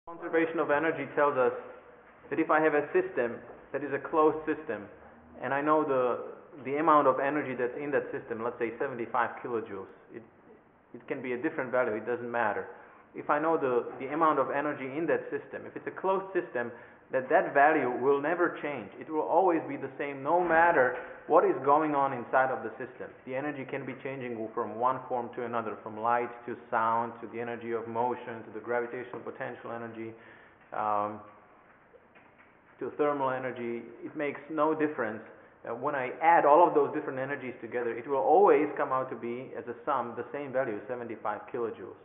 Conservation of energy tells us that if I have a system that is a closed system, and I know the amount of energy that's in that system, let's say 75 kilojoules, it can be a different value, it doesn't matter. If I know the amount of energy in that system, if it's a closed system, that value will never change. It will always be the same no matter what is going on inside of the system. The energy can be changing from one form to another, from light to sound, to the energy of motion, to the gravitational potential energy, to thermal energy. It makes no difference. When I add all of those different energies together, it will always come out to be, as a sum, the same value, 75 kilojoules.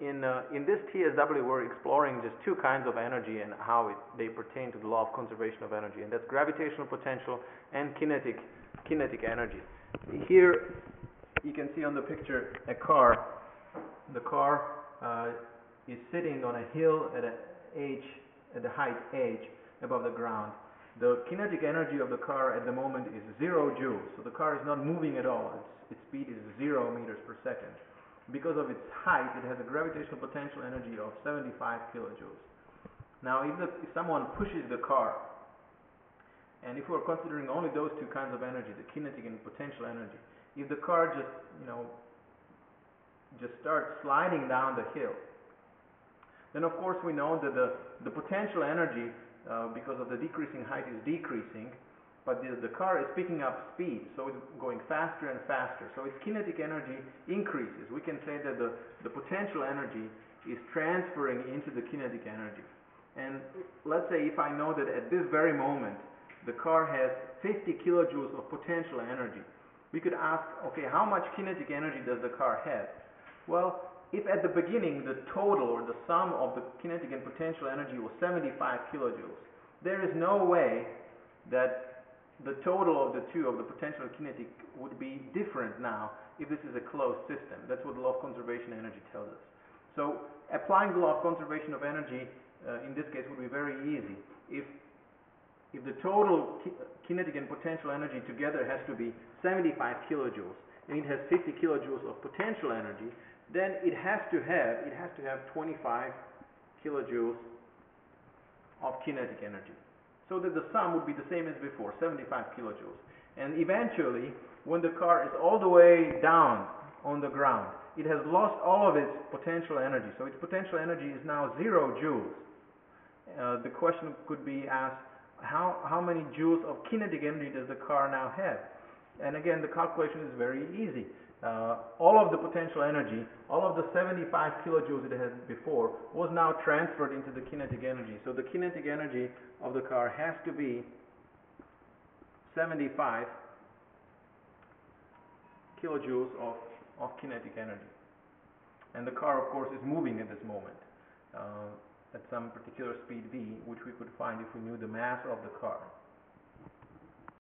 In this TSW, we're exploring just two kinds of energy and how they pertain to the law of conservation of energy, and that's gravitational potential and kinetic energy. Here you can see on the picture a car. The car is sitting on a hill at the height h above the ground. The kinetic energy of the car at the moment is 0 joules, so the car is not moving at all. Its speed is 0 meters per second. Because of its height, it has a gravitational potential energy of 75 kilojoules. Now, if someone pushes the car, and if we're considering only those two kinds of energy, the kinetic and potential energy, if the car just starts sliding down the hill, then of course we know that the potential energy, because of the decreasing height, is decreasing, but the car is picking up speed, so it's going faster and faster. So its kinetic energy increases. We can say that the potential energy is transferring into the kinetic energy. And let's say if I know that at this very moment the car has 50 kilojoules of potential energy, we could ask, okay, how much kinetic energy does the car have? Well, if at the beginning the total or the sum of the kinetic and potential energy was 75 kilojoules, there is no way that the total of the two, of the potential and kinetic, would be different now if this is a closed system. That's what the law of conservation of energy tells us. So applying the law of conservation of energy in this case would be very easy. If the total kinetic and potential energy together has to be 75 kilojoules, and it has 50 kilojoules of potential energy, then it has to have 25 kilojoules of kinetic energy, so that the sum would be the same as before, 75 kilojoules. And eventually, when the car is all the way down on the ground, it has lost all of its potential energy. So its potential energy is now 0 joules. The question could be asked, how many joules of kinetic energy does the car now have? And again, the calculation is very easy. All of the potential energy, all of the 75 kilojoules it had before, was now transferred into the kinetic energy. So the kinetic energy of the car has to be 75 kilojoules of kinetic energy. And the car, of course, is moving at this moment at some particular speed v, which we could find if we knew the mass of the car.